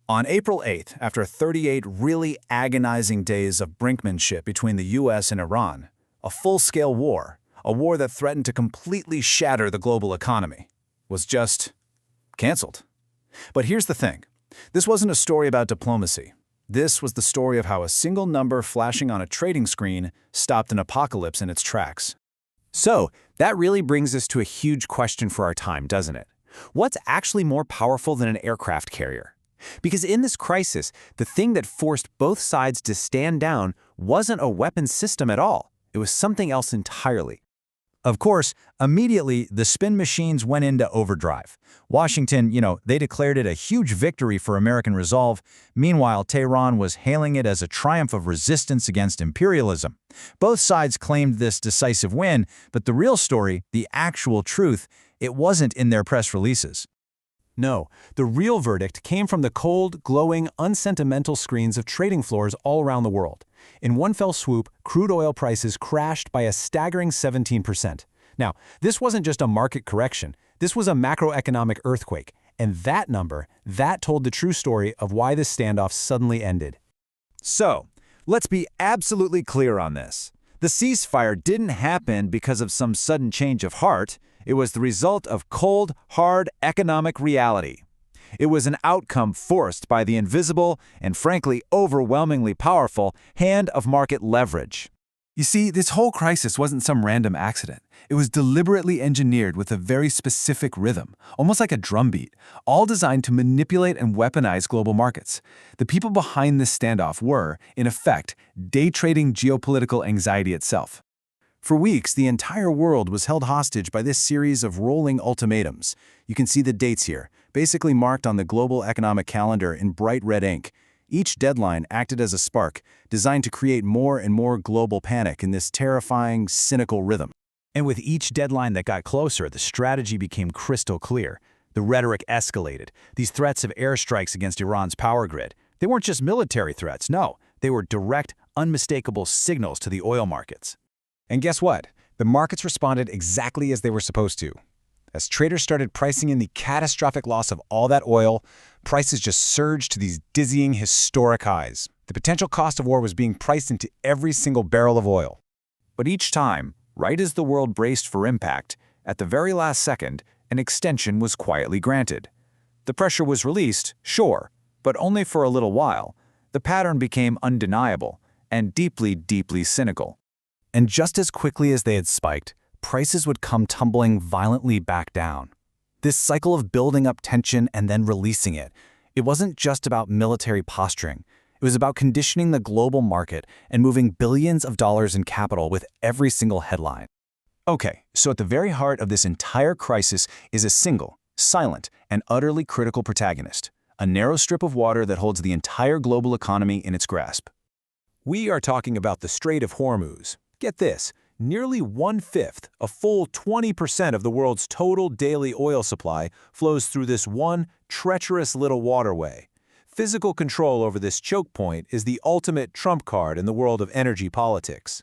On April 8th, after 38 really agonizing days of brinkmanship between the US and Iran, a full-scale war, a war that threatened to completely shatter the global economy, was just canceled. But here's the thing. This wasn't a story about diplomacy. This was the story of how a single number flashing on a trading screen stopped an apocalypse in its tracks. So, that really brings us to a huge question for our time, doesn't it? What's actually more powerful than an aircraft carrier? Because in this crisis, the thing that forced both sides to stand down wasn't a weapons system at all. It was something else entirely. Of course, immediately, the spin machines went into overdrive. Washington, they declared it a huge victory for American resolve. Meanwhile, Tehran was hailing it as a triumph of resistance against imperialism. Both sides claimed this decisive win, but the real story, the actual truth, it wasn't in their press releases. No, the real verdict came from the cold, glowing, unsentimental screens of trading floors all around the world. In one fell swoop, crude oil prices crashed by a staggering 17%. Now, this wasn't just a market correction. This was a macroeconomic earthquake. And that number, that told the true story of why this standoff suddenly ended. So, let's be absolutely clear on this. The ceasefire didn't happen because of some sudden change of heart. It was the result of cold, hard economic reality. It was an outcome forced by the invisible and frankly overwhelmingly powerful hand of market leverage. You see, this whole crisis wasn't some random accident. It was deliberately engineered with a very specific rhythm, almost like a drumbeat, all designed to manipulate and weaponize global markets. The people behind this standoff were, in effect, day trading geopolitical anxiety itself. For weeks, the entire world was held hostage by this series of rolling ultimatums. You can see the dates here, basically marked on the global economic calendar in bright red ink. Each deadline acted as a spark, designed to create more and more global panic in this terrifying, cynical rhythm. And with each deadline that got closer, the strategy became crystal clear. The rhetoric escalated. These threats of airstrikes against Iran's power grid, they weren't just military threats, no. They were direct, unmistakable signals to the oil markets. And guess what? The markets responded exactly as they were supposed to. As traders started pricing in the catastrophic loss of all that oil, prices just surged to these dizzying, historic highs. The potential cost of war was being priced into every single barrel of oil. But each time, right as the world braced for impact, at the very last second, an extension was quietly granted. The pressure was released, sure, but only for a little while. The pattern became undeniable and deeply, deeply cynical. And just as quickly as they had spiked, prices would come tumbling violently back down. This cycle of building up tension and then releasing it, it wasn't just about military posturing. It was about conditioning the global market and moving billions of dollars in capital with every single headline. Okay, so at the very heart of this entire crisis is a single, silent, and utterly critical protagonist, a narrow strip of water that holds the entire global economy in its grasp. We are talking about the Strait of Hormuz. Get this, nearly 1/5, a full 20% of the world's total daily oil supply flows through this one treacherous little waterway. Physical control over this choke point is the ultimate trump card in the world of energy politics.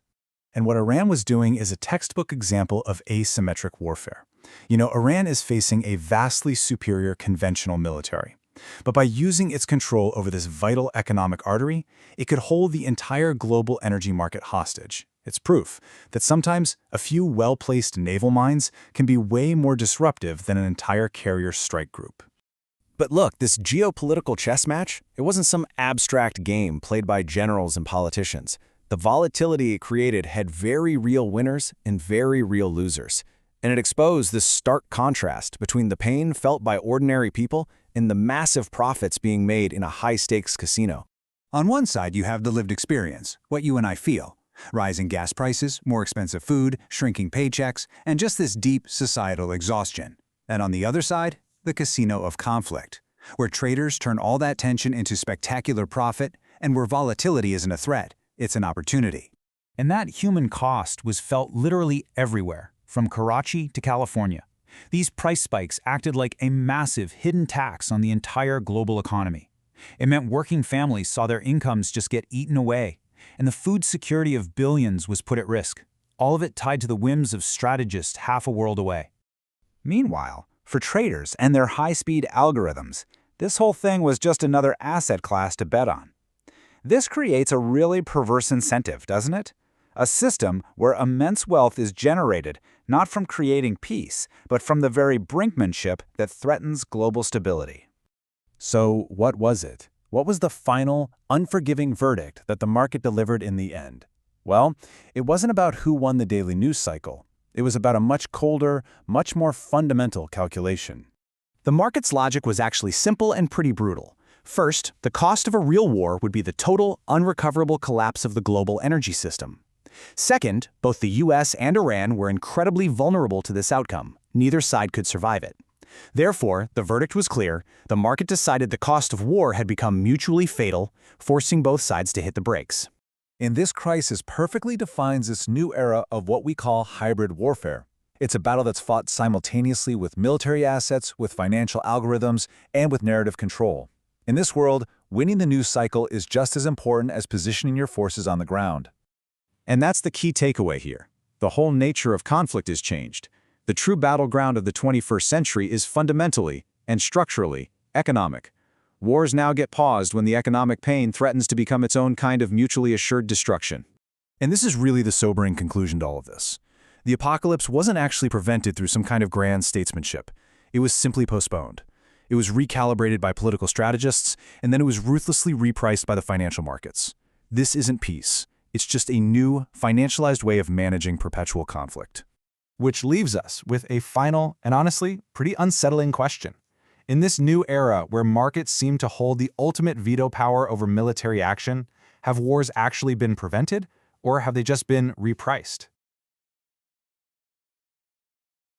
And what Iran was doing is a textbook example of asymmetric warfare. Iran is facing a vastly superior conventional military. But by using its control over this vital economic artery, it could hold the entire global energy market hostage. It's proof that sometimes a few well-placed naval mines can be way more disruptive than an entire carrier strike group. But look, this geopolitical chess match, it wasn't some abstract game played by generals and politicians. The volatility it created had very real winners and very real losers. And it exposed this stark contrast between the pain felt by ordinary people and the massive profits being made in a high-stakes casino. On one side, you have the lived experience, what you and I feel. Rising gas prices, more expensive food, shrinking paychecks, and just this deep societal exhaustion. And on the other side, the casino of conflict, where traders turn all that tension into spectacular profit, and where volatility isn't a threat, it's an opportunity. And that human cost was felt literally everywhere, from Karachi to California. These price spikes acted like a massive hidden tax on the entire global economy. It meant working families saw their incomes just get eaten away, and the food security of billions was put at risk, all of it tied to the whims of strategists half a world away. Meanwhile, for traders and their high-speed algorithms, This whole thing was just another asset class to bet on. This creates a really perverse incentive, doesn't it? A system where immense wealth is generated not from creating peace, but from the very brinkmanship that threatens global stability. So what was it? What was the final, unforgiving verdict that the market delivered in the end? Well, it wasn't about who won the daily news cycle. It was about a much colder, much more fundamental calculation. The market's logic was actually simple and pretty brutal. First, the cost of a real war would be the total, unrecoverable collapse of the global energy system. Second, both the US and Iran were incredibly vulnerable to this outcome. Neither side could survive it. Therefore, the verdict was clear. The market decided the cost of war had become mutually fatal, forcing both sides to hit the brakes. And this crisis perfectly defines this new era of what we call hybrid warfare. It's a battle that's fought simultaneously with military assets, with financial algorithms, and with narrative control. In this world, winning the news cycle is just as important as positioning your forces on the ground. And that's the key takeaway here. The whole nature of conflict is changed. The true battleground of the 21st century is fundamentally and structurally economic. Wars now get paused when the economic pain threatens to become its own kind of mutually assured destruction. And this is really the sobering conclusion to all of this. The apocalypse wasn't actually prevented through some kind of grand statesmanship. It was simply postponed. It was recalibrated by political strategists, and then it was ruthlessly repriced by the financial markets. This isn't peace. It's just a new, financialized way of managing perpetual conflict. Which leaves us with a final and honestly pretty unsettling question. In this new era where markets seem to hold the ultimate veto power over military action, have wars actually been prevented, or have they just been repriced?